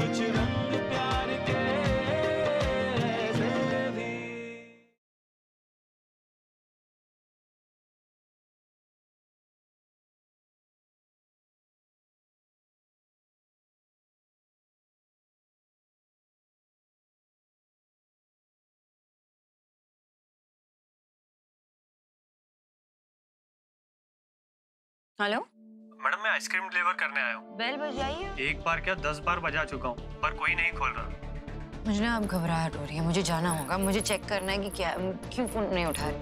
कुछ रंग प्यार के ऐसे भी। हेलो मैडम मैं आइसक्रीम डिलीवर करने आया हूँ। बेल बजाइए। एक बार क्या 10 बार बजा चुका हूँ पर कोई नहीं खोल रहा। मुझे ना अब घबराहट हो रही है, मुझे जाना होगा, मुझे चेक करना है कि क्या क्यों फोन नहीं उठा रही।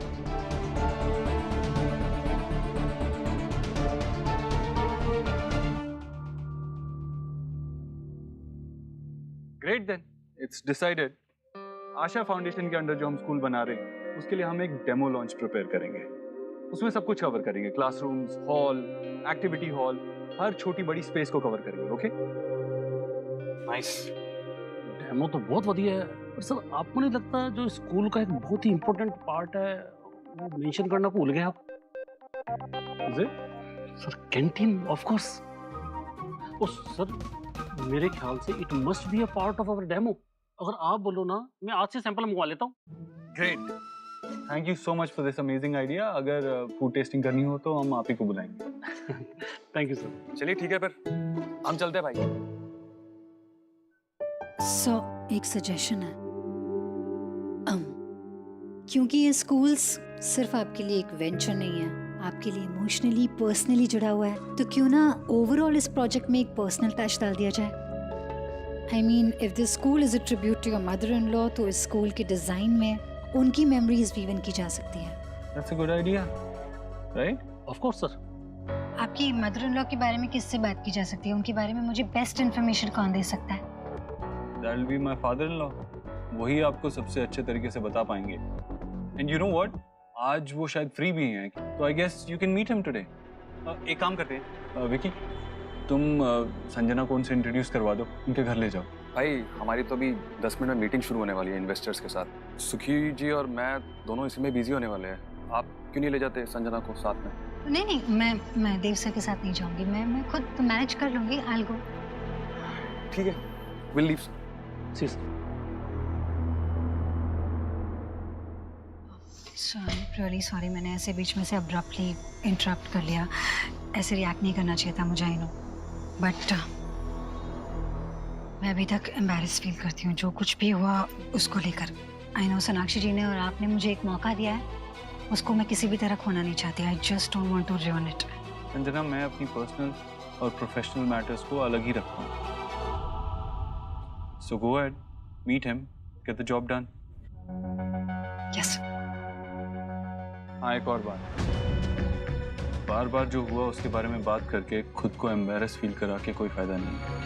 Great then, it's decided. Asha foundation के अंडर जो हम स्कूल बना रहे हैं उसके लिए हम एक डेमो लॉन्च प्रिपेयर करेंगे। उसमें सब कुछ कवर करेंगे, क्लासरूम्स, हॉल, एक्टिविटी हॉल, हर छोटी बड़ी स्पेस को कवर करेंगे। Okay nice. डेमो तो बहुत बढ़िया है, पर सर आपको नहीं लगता जो स्कूल का एक बहुत ही इम्पोर्टेंट पार्ट है वो मेंशन करना भूल गए आप? Is it? Sir canteen of course. Oh sir मेरे ख्याल से it must be a part of our demo. अगर आप बोलो ना मैं आज से सैंपल मंगवा लेता हूँ। Great, thank you so much for this amazing idea. अगर फूड टेस्टिंग करनी हो तो हम आप ही को बुलाएंगे। Thank you sir. चलिए ठीक है, फिर हम चलते हैं भाई। सो एक सजेशन है, क्योंकि ये स्कूल्स सिर्फ आपके लिए एक वेंचर नहीं है, आपके लिए इमोशनली पर्सनली जुड़ा हुआ है, तो क्यों ना ओवरऑल इस प्रोजेक्ट में एक पर्सनल टच डाल दिया जाए। I mean if this school is a tribute to your mother in law, तो इस स्कूल के डिजाइन में उनकी मेमोरीज वीवन की जा सकती है। That's a good idea, right? Of course sir. आपकी मदर इन लॉ के बारे में किससे बात की जा सकती है? उनके बारे में मुझे बेस्ट इन्फॉर्मेशन कौन दे सकता है? That will be my father-in-law. वही आपको सबसे अच्छे तरीके से बता पाएंगे। And you know what? आज वो शायद फ्री भी हैं, तो I guess you can meet him today. एक काम करते हैं, विकी, तुम संजना को उनसे इंट्रोड्यूस करवा दो, उनके घर ले जाओ। भाई हमारी तो अभी 10 मिनट में मीटिंग शुरू होने वाली है इन्वेस्टर्स के साथ। सुखी जी और मैं दोनों इसी में बिजी होने वाले हैं। आप क्यों नहीं ले जाते संजना को साथ में? नहीं, मैं देव सर के साथ नहीं जाऊंगी, मैं खुद मैनेज कर लूंगी। I'll go. ठीक है, विल लीव। जी सर। रियली सॉरी, मैंने ऐसे बीच में से अब्रप्टली इंटरप्ट कर लिया। ऐसे रिएक्ट नहीं करना चाहिए था मुझे, आई नो, बट मैं अभी तक एम्बैरेस फील करती हूँ जो कुछ भी हुआ उसको लेकर। आई नो सोनाक्षी जी ने और आपने मुझे एक मौका दिया है, उसको मैं किसी भी तरह खोना नहीं चाहती। I just don't want to ruin it. Sanjana, मैं अपनी पर्सनल और प्रोफेशनल मैटर्स को अलग ही रखता हूँ। So go ahead, meet him, get the job done. Yes. हाँ, एक और बात, बार बार जो हुआ उसके बारे में बात करके खुद को एम्बैरस फील करा के कोई फायदा नहीं है।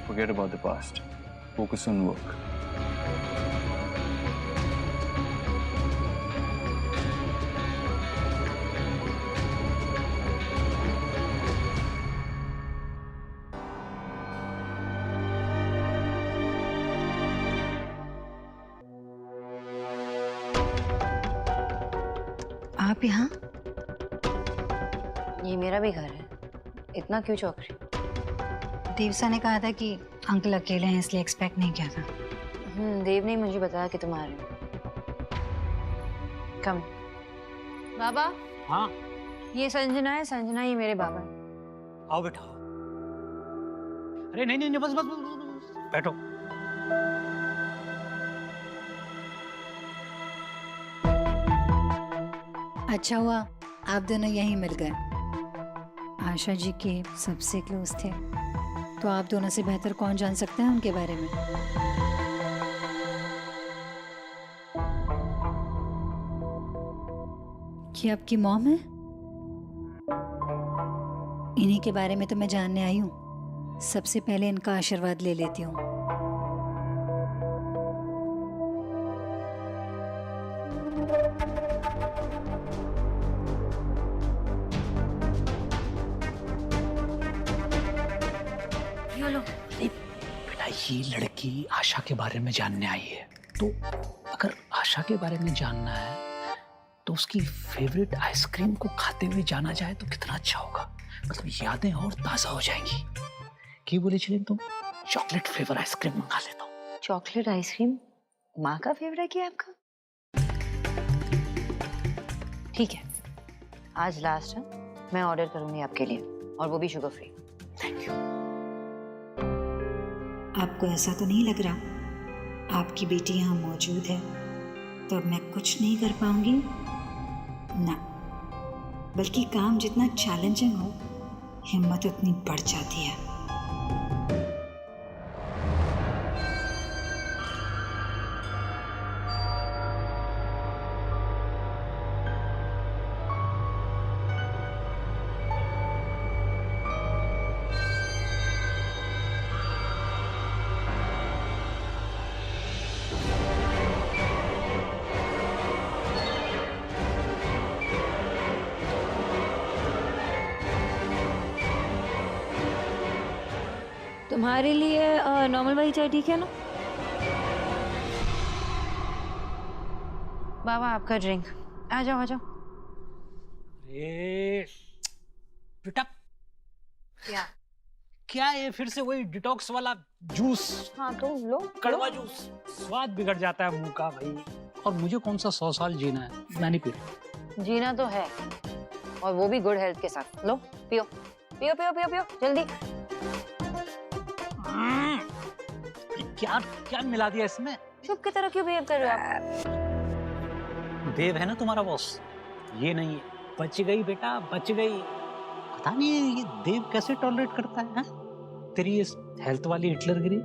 Forget about the past. Focus on work. आप यहाँ? ये मेरा भी घर है, इतना क्यों चौंक रही? देवसा ने कहा था कि अंकल अकेले हैं इसलिए एक्सपेक्ट नहीं किया था। देव ने मुझे बताया कि तुम आ रहे हो। कम। बाबा। हाँ ये संजना है, संजना ये मेरे बाबा है। आओ बेटा। अरे नहीं बस बैठो। अच्छा हुआ आप दोनों यहीं मिल गए। आशा जी के सबसे क्लोज थे, तो आप दोनों से बेहतर कौन जान सकता है उनके बारे में। कि आपकी मॉम है? इन्हीं के बारे में तो मैं जानने आई हूँ। सबसे पहले इनका आशीर्वाद ले लेती हूँ। बेटा ये लड़की आशा के बारे में जानने आई है, तो अगर आशा के बारे में जानना है तो उसकी फेवरेट आइसक्रीम को खाते हुए जाना जाए तो कितना अच्छा होगा। मतलब यादें और ताजा हो जाएंगी। क्या बोले चले तुम? चॉकलेट फ्लेवर आइसक्रीम मंगा लेता हूँ। चॉकलेट आइसक्रीम माँ का फेवरेट है आपका? ठीक है, आज लास्ट है, मैं ऑर्डर करूंगी आपके लिए, और वो भी शुगर फ्री। Thank you. आपको ऐसा तो नहीं लग रहा आपकी बेटी यहाँ मौजूद है तो अब मैं कुछ नहीं कर पाऊंगी? ना, बल्कि काम जितना चैलेंजिंग हो, हिम्मत उतनी बढ़ जाती है। तुम्हारे लिए नॉर्मल वाली चाय ठीक है ना? बाबा आपका ड्रिंक। आ जाओ आ जाओ। अरे बेटा, क्या ये फिर से वही डिटॉक्स वाला जूस? हाँ तो लो। कड़वा जूस, स्वाद बिगड़ जाता है मुंह का भाई। और मुझे कौन सा 100 साल जीना है, मैं नहीं पी रहा। जीना तो है, और वो भी गुड हेल्थ के साथ। लो पियो पियो पियो पियो पियो जल्दी। क्या क्या मिला दिया इसमें? चुप की तरह क्यों बिहेव कर रहे हो आप? देव है ना तुम्हारा बॉस, ये नहीं है। बच गई बेटा, बच गई। पता नहीं ये देव कैसे टॉलरेट करता है, तेरी इस हेल्थ वाली हिटलरगिरी।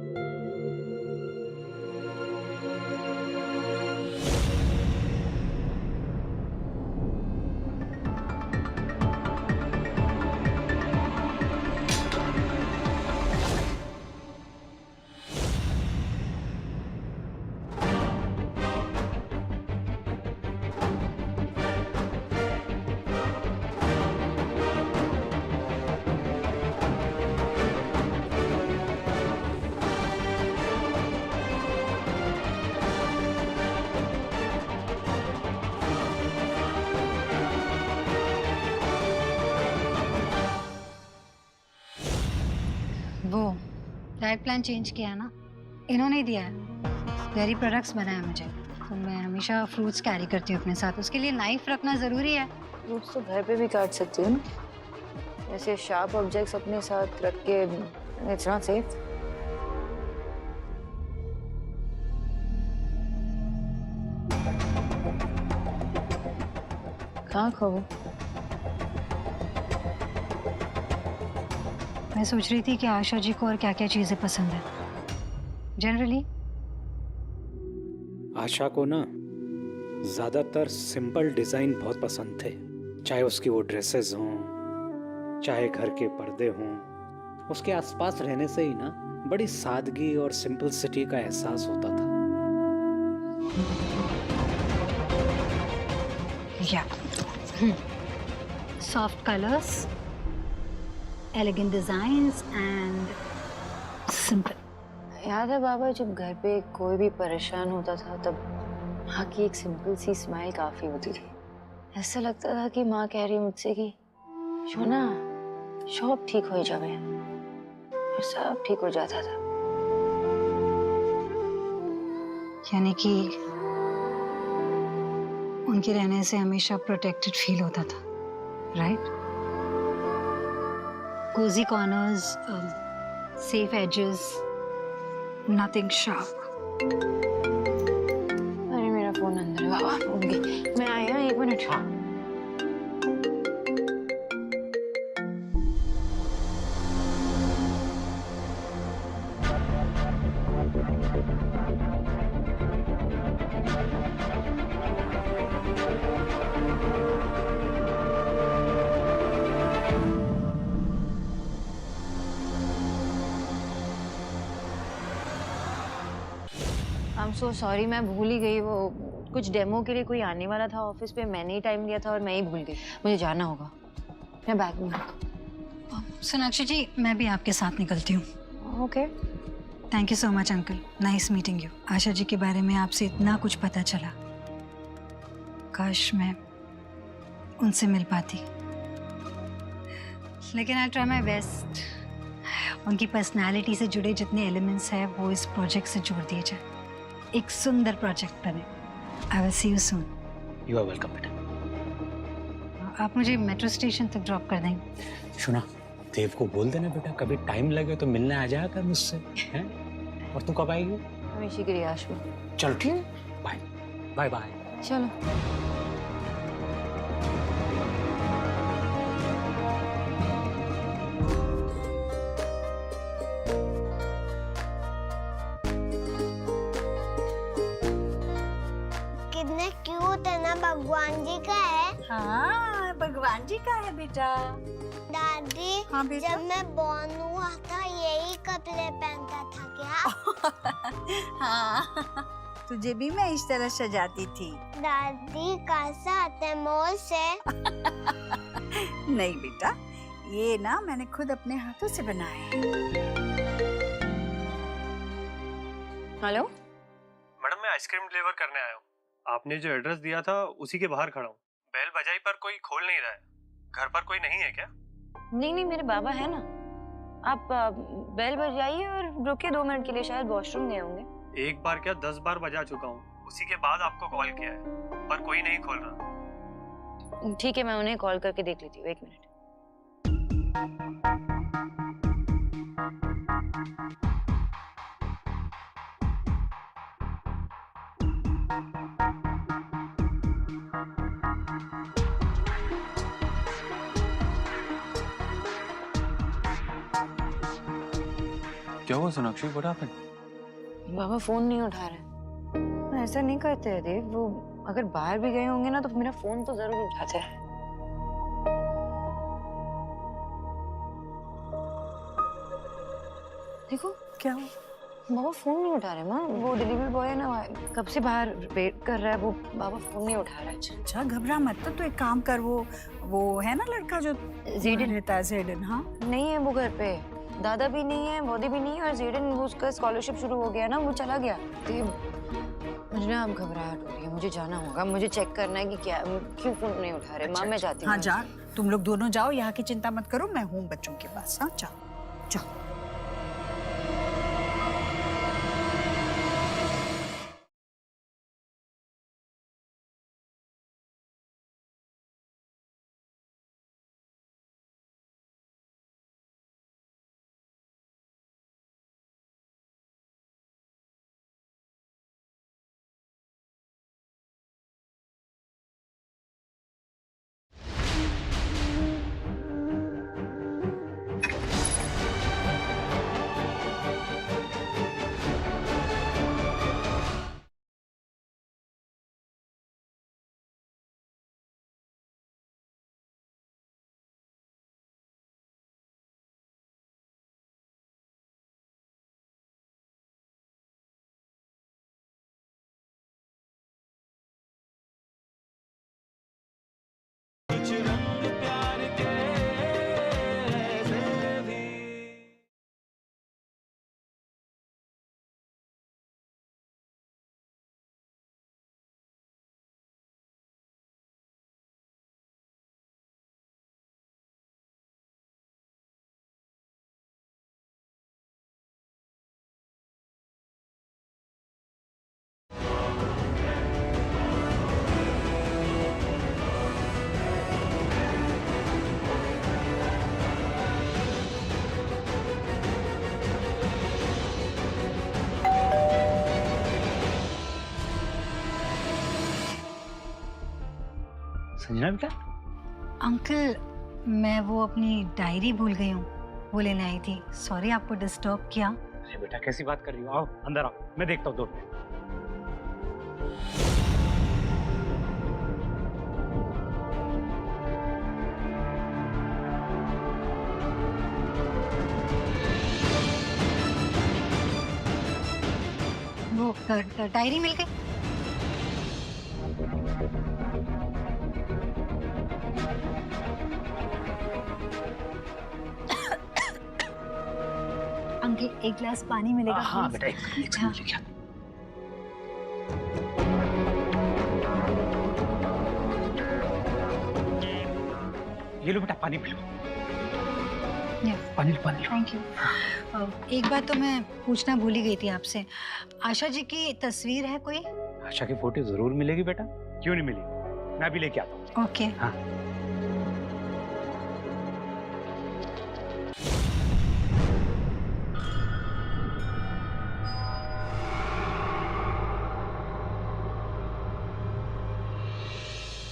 वो डाइट प्लान चेंज किया है ना, इन्होंने ही दिया है। डेयरी प्रोडक्ट्स बनाया मुझे, तो मैं हमेशा फ्रूट्स कैरी करती हूँ अपने साथ। उसके लिए नाइफ रखना ज़रूरी है। फ्रूट्स तो घर पे भी काट सकती हो ना, ऐसे शार्प ऑब्जेक्ट्स अपने साथ रख के। It's not safe. कहाँ खो गए? मैं सोच रही थी कि आशा जी को और क्या क्या चीज़ें पसंद है जनरली। आशा को ना ज़्यादातर सिंपल डिज़ाइन बहुत पसंद थे, चाहे उसकी वो ड्रेसेस हों, चाहे घर के पर्दे हों। उसके आसपास रहने से ही ना बड़ी सादगी और सिंपलिसिटी का एहसास होता था। या soft colours, elegant designs and simple. याद है बाबा, जब घर पे कोई भी परेशान होता था तब माँ की एक सिंपल सी स्माइल काफी होती थी। ऐसा लगता था कि माँ कह रही मुझसे कि शोना सब ठीक हो जावे, और सब ठीक हो जाता था। यानी कि उनके रहने से हमेशा प्रोटेक्टेड फील होता था, right? Cozy corners, safe edges, nothing sharp. अरे मेरा फोन अंदर है बाबा, ओके मैं आया 1 मिनट। हाँ आई एम सो सॉरी, मैं भूल ही गई। वो कुछ डेमो के लिए कोई आने वाला था ऑफिस पे, मैंने ही टाइम दिया था और मैं ही भूल गई। मुझे जाना होगा, मैं बैग में। सोनाक्षी जी, मैं भी आपके साथ निकलती हूँ। Okay thank you so much uncle, nice meeting you. Asha ji के बारे में आपसे इतना कुछ पता चला, काश मैं उनसे मिल पाती, लेकिन आई ट्राई माय बेस्ट। उनकी पर्सनालिटी से जुड़े जितने एलिमेंट्स हैं वो इस प्रोजेक्ट से जोड़ दिए जाए, एक सुंदर प्रोजेक्ट बने। I will see you soon. You are welcome बेटा। आप मुझे मेट्रो स्टेशन तक ड्रॉप कर देंगे? सुना, देव को बोल देना बेटा, कभी टाइम लगे तो मिलने आ जाया कर मुझसे, हैं? और तू कब आएगी? हमेशा की रियाश में। चलो ठीक, बाय बाय बाय। चलो। कितने क्यूट है ना, भगवान जी का है। हाँ, भगवान जी का है बेटा। दादी, हाँ बेटा। जब मैं बॉर्न हुआ था यही कपड़े पहनता था क्या? हाँ, तुझे भी मैं इस तरह सजाती थी। दादी कहाँ से आते हैं? मॉल से? नहीं बेटा, ये ना मैंने खुद अपने हाथों से बनाए हैं। हेलो मैडम, मैं आइसक्रीम डिलीवर करने आया हूँ। आपने जो एड्रेस दिया था उसी के बाहर खड़ा हूँ। बेल बजाई पर कोई खोल नहीं रहा है। घर पर कोई नहीं है क्या? नहीं नहीं, मेरे बाबा है ना। आप बेल बजाइए और रुकिए 2 मिनट के लिए, शायद वॉशरूम गए होंगे। एक बार क्या 10 बार बजा चुका हूँ। उसी के बाद आपको कॉल किया है, पर कोई नहीं खोल रहा। ठीक है, मैं उन्हें कॉल करके देख लेती हूँ, 1 मिनट। क्या हुआ Sonakshi? What happened? Baba phone नहीं उठा रहे। ऐसा नहीं करते हैं देव, वो अगर बाहर भी गए होंगे ना तो मेरा फोन तो जरूर उठाते हैं। देखो क्या हुआ? बाबा फोन नहीं उठा रहे माँ। वो डिलीवरी बॉय है ना, कब से बाहर वेट कर रहा है, वो बाबा फोन नहीं उठा रहा है। अच्छा घबरा मत, तो एक काम कर, वो है ना लड़का जो जेडन रहता है, जेडन। हाँ नहीं है वो घर पे, दादा भी नहीं है, बॉडी भी नहीं है, और जेडन वो उसका स्कॉलरशिप शुरू हो गया ना, वो चला गया। मुझे ना अब घबराहट हो रही है, मुझे जाना होगा, मुझे चेक करना है कि क्या क्यों फोन नहीं उठा रहे। माँ मैं जाती हूँ। हाँ जा, तुम लोग दोनों जाओ, यहाँ की चिंता मत करो, मैं हूँ बच्चों के पास। हाँ जाओ जाओ। कुछ रंग प्यार के ऐसे भी। संजना बेटा, अंकल मैं वो अपनी डायरी भूल गई हूँ, वो लेने आई थी। सॉरी आपको डिस्टर्ब किया। अरे बेटा कैसी बात कर रही हो? आओ अंदर आओ, मैं देखता हूँ 2 मिनट। वो डायरी मिल गई? अंकल एक गिलास पानी मिलेगा? हाँ please? बेटा, एक सेकंड लेके आता हूँ। ये लो बेटा, पानी पी लो। पानी पानी। Thank you. एक बात तो मैं पूछना भूल ही गई थी आपसे, आशा जी की तस्वीर है कोई? आशा की फोटो जरूर मिलेगी बेटा, क्यों नहीं मिलेगी, मैं भी लेके आता हूँ। ओके। हाँ।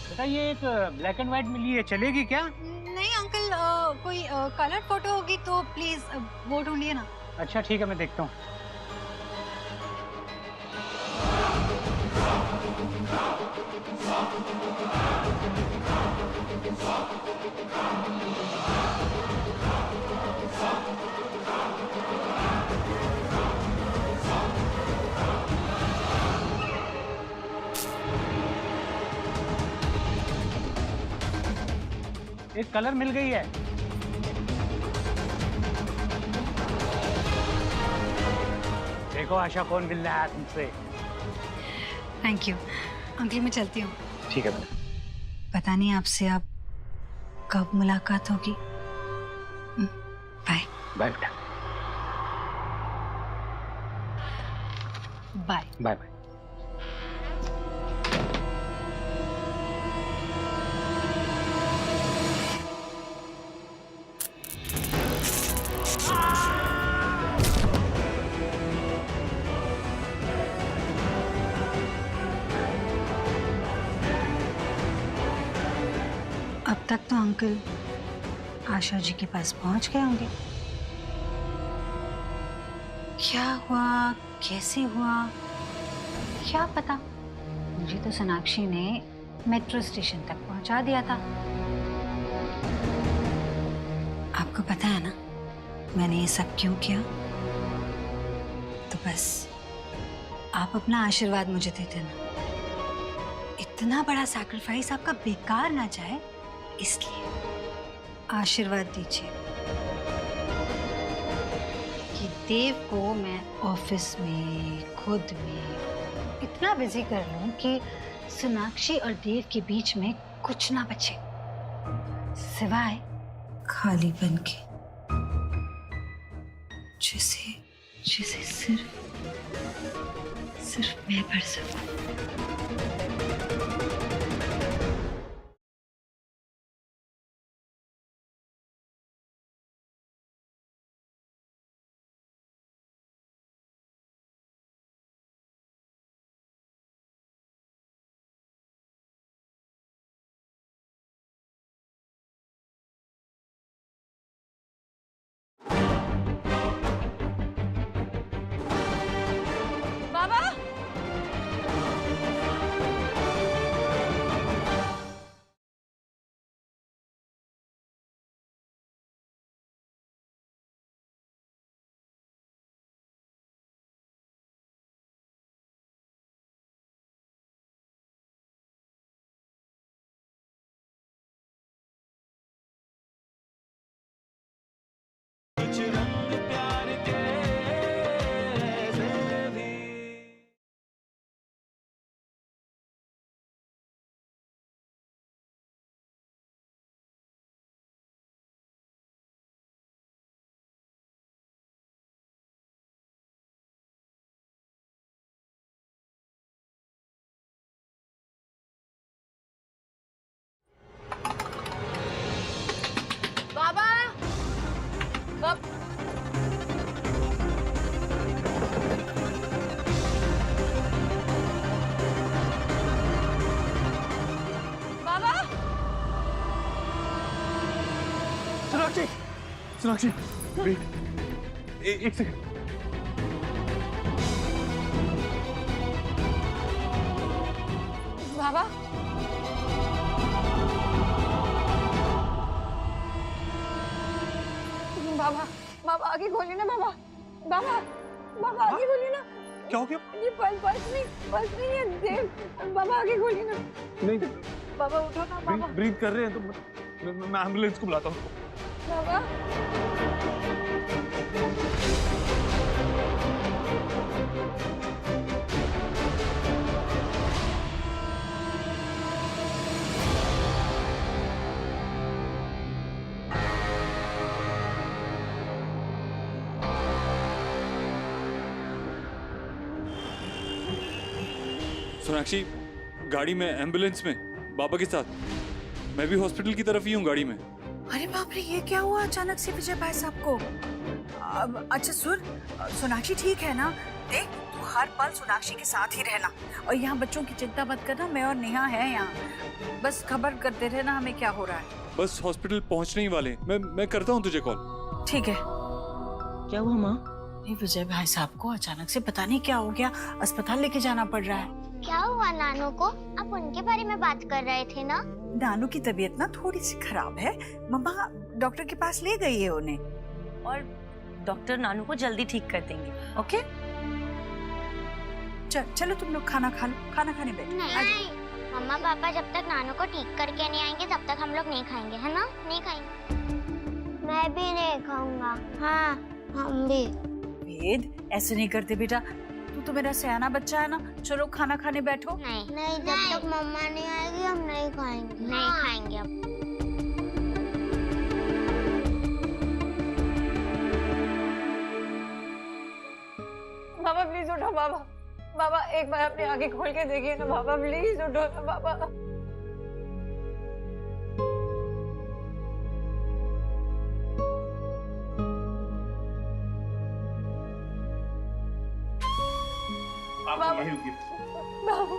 बेटा ये एक ब्लैक एंड व्हाइट मिली है, चलेगी क्या? नहीं अंकल, कोई कलर फोटो होगी तो प्लीज वो ढूंढिए ना। अच्छा ठीक है, मैं देखता हूँ। एक कलर मिल गई है। देखो आशा कौन मिल रहा है तुमसे। थैंक यू अंकल, मैं चलती हूँ। ठीक है बेटा। पता नहीं आपसे अब कब मुलाकात होगी। बाय। बाय बेटा। बाय। Bye bye. अब तक तो अंकल आशा जी के पास पहुंच गए होंगे। क्या हुआ, कैसे हुआ, क्या पता। मुझे तो सोनाक्षी ने मेट्रो स्टेशन तक पहुंचा दिया था। आपको पता है ना मैंने ये सब क्यों किया? तो बस आप अपना आशीर्वाद मुझे दे देना। इतना बड़ा सैक्रिफाइस आपका बेकार ना जाए, इसलिए आशीर्वाद दीजिए कि देव को मैं ऑफिस में खुद में इतना बिजी कर लूं कि सोनाक्षी और देव के बीच में कुछ ना बचे सिवाय खालीपन के, जिसे जिसे सिर्फ मैं भर सकूं। कुछ रंग प्यार के ऐसे भी बाबा, बाबा, सोनाक्षी, सोनाक्षी, वेट, एक सेकंड। बाबा, बाबा, बाबा आगे खोलिए ना बाबा, बाबा, बाबा आगे खोलिए ना। क्या हो गया? ये पल्स नहीं है देव, बाबा आगे खोलिए ना। नहीं, बाबा उठो ना बाबा। ब्रीथ कर रहे हैं तो मैं एम्बुलेंस को बुलाता हूँ। बाबा, सोनाक्षी, गाड़ी में, एम्बुलेंस में, बाबा के साथ। मैं भी हॉस्पिटल की तरफ ही हूँ गाड़ी में। अरे बाप रे, ये क्या हुआ अचानक से विजय भाई साहब को? अच्छा सुन, सोनाक्षी ठीक है ना? देख, तू हर पल सोनाक्षी के साथ ही रहना और यहाँ बच्चों की चिंता मत करना। मैं और नेहा है यहाँ, बस खबर करते रहना हमें क्या हो रहा है। बस हॉस्पिटल पहुँचने ही वाले। मैं करता हूँ तुझे कॉल। ठीक है। क्या हुआ माँ? ये विजय भाई साहब को अचानक से पता नहीं क्या हो गया, अस्पताल लेके जाना पड़ रहा है। क्या हुआ नानू को? आप उनके बारे में बात कर रहे थे ना? नानू की तबीयत ना थोड़ी सी खराब है, मम्मा डॉक्टर के पास ले गई है उन्हें। और डॉक्टर नानू को जल्दी ठीक कर देंगे। ओके, चलो तुम लोग खाना खा लो, खाना खाने बैठो। नहीं, मम्मा पापा जब तक नानू को ठीक करके नहीं आएंगे तब तक हम लोग नहीं खाएंगे, है ना? नहीं खाएंगे। मैं भी नहीं खाऊंगा। हाँ, हम भी। वेद, ऐसे नहीं करते बेटा, तू तो मेरा सयाना बच्चा है ना। चलो खाना खाने बैठो। नहीं, जब तक मम्मा नहीं आएगी हम नहीं खाएंगे। नहीं खाएंगे अब। बाबा प्लीज उठो बाबा। बाबा एक बार अपनी आंखें खोल के देखिए ना बाबा, प्लीज उठो ना बाबा। आप यहीं रुकिए। बाबा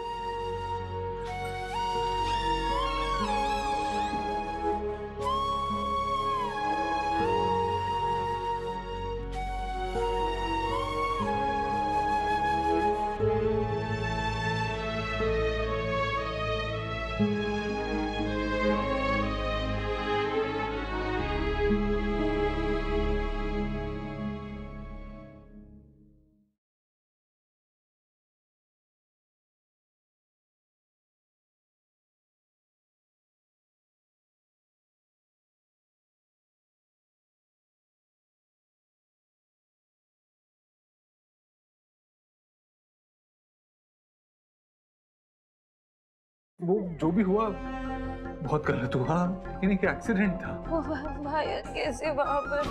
वो जो भी हुआ बहुत गलत हुआ, लेकिन एक एक्सीडेंट था। भाई कैसे वहाँ पर?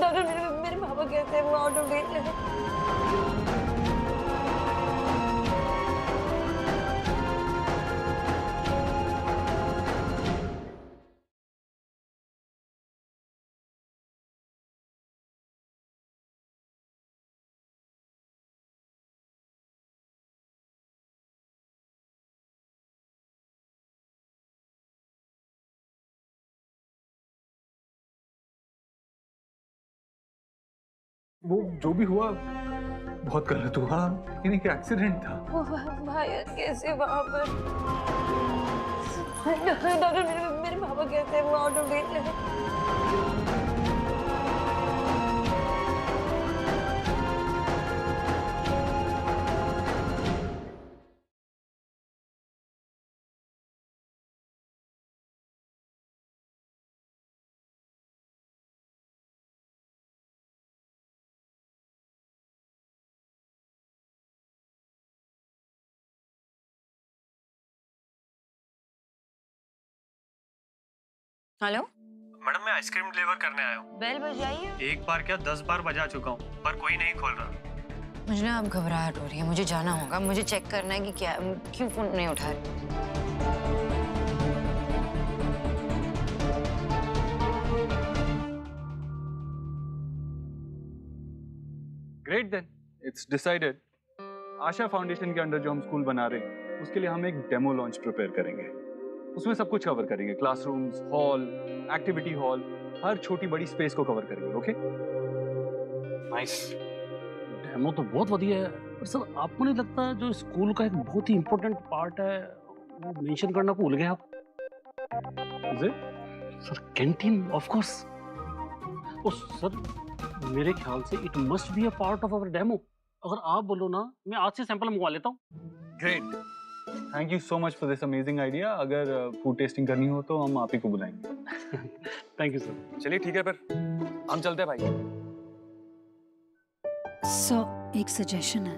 डॉक्टर मेरे पापा कैसे हैं? वो आउट ऑफ डेंजर है। वो जो भी हुआ बहुत गलत हुआ, लेकिन एक एक्सीडेंट था। भाई कैसे वहाँ पर? डॉक्टर मेरे पापा कैसे हैं? वो आउट ऑफ डेंजर है। हेलो मैडम, मैं आइसक्रीम डिलीवर करने आया हूँ। बेल बजाइए। एक बार क्या 10 बार बजा चुका हूँ, पर कोई नहीं खोल रहा। मुझे ना अब घबराहट हो रही है, मुझे जाना होगा। मुझे चेक करना है कि क्या, क्यों फोन नहीं उठा रही। Great then, it's decided. Asha foundation के अंडर जो हम स्कूल बना रहे हैं, उसके लिए हम एक डेमो लॉन्च प्रिपेयर करेंगे। उसमें सब कुछ कवर करेंगे, क्लासरूम्स, हॉल, एक्टिविटी हॉल, हर छोटी बड़ी स्पेस को कवर करेंगे। ओके? नाइस। डेमो तो बहुत बढ़िया है, पर सर आपको नहीं लगता जो स्कूल का एक बहुत ही इम्पोर्टेंट पार्ट है वो मेंशन करना भूल गए आप? Sir canteen, of course. Oh sir, मेरे ख्याल से it must be a part of our demo. अगर आप बोलो ना, मैं आज से सैंपल मंगवा लेता हूँ। Great, thank you so much for this amazing idea. अगर फूड टेस्टिंग करनी हो तो हम आप ही को बुलाएंगे। Thank you sir. चलिए ठीक है, फिर हम चलते हैं भाई। सो एक सजेशन है,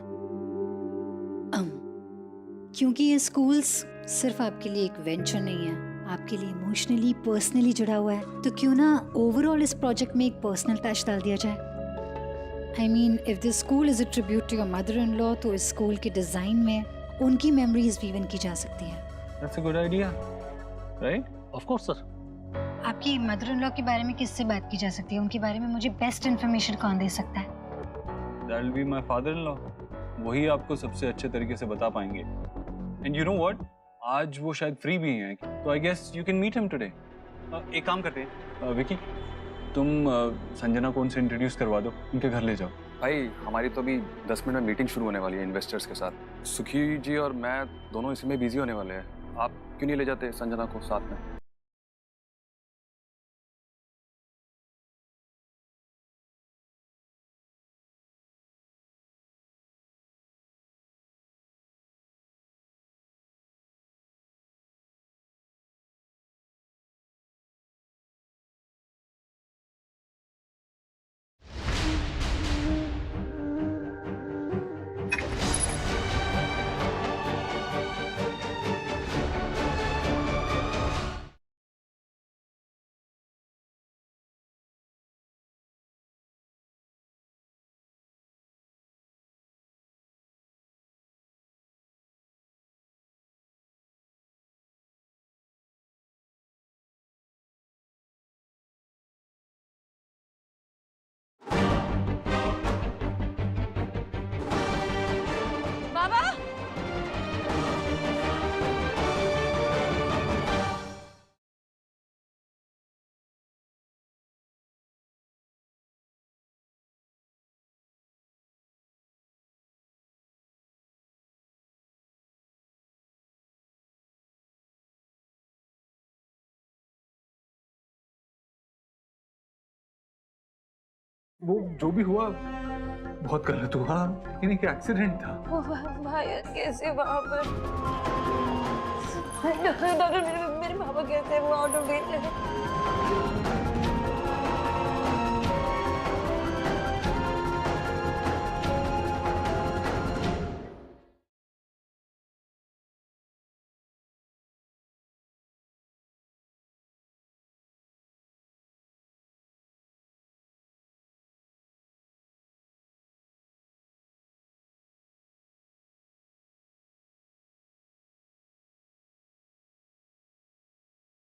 क्योंकि ये स्कूल्स सिर्फ आपके लिए एक वेंचर नहीं है, आपके लिए इमोशनली पर्सनली जुड़ा हुआ है, तो क्यों ना ओवरऑल इस प्रोजेक्ट में एक पर्सनल टच डाल दिया जाए। I mean if this school is a tribute to your mother in law तो इस स्कूल के डिजाइन में उनकी मेमोरीज वीवन की जा सकती है। That's a good idea, right? Of course sir. आपकी मदर इन लॉ के बारे में किससे बात की जा सकती है? उनके बारे में मुझे बेस्ट इन्फॉर्मेशन कौन दे सकता है? That will be my father in law. वही आपको सबसे अच्छे तरीके से बता पाएंगे। एंड यू नो व्हाट, आज वो शायद फ्री भी हैं, तो I guess you can meet him today. एक काम करते हैं, विकी तुम संजना को उनसे इंट्रोड्यूस करवा दो, उनके घर ले जाओ। भाई हमारी तो अभी 10 मिनट में मीटिंग शुरू होने वाली है इन्वेस्टर्स के साथ। सुखी जी और मैं दोनों इसी में बिजी होने वाले हैं। आप क्यों नहीं ले जाते संजना को साथ में? बाबा वो जो भी हुआ बहुत गलत हुआ, यानी कि एक्सीडेंट था। भाई कैसे वहाँ पर? डॉक्टर मेरे पापा कैसे वो आउट ऑफ डेट है?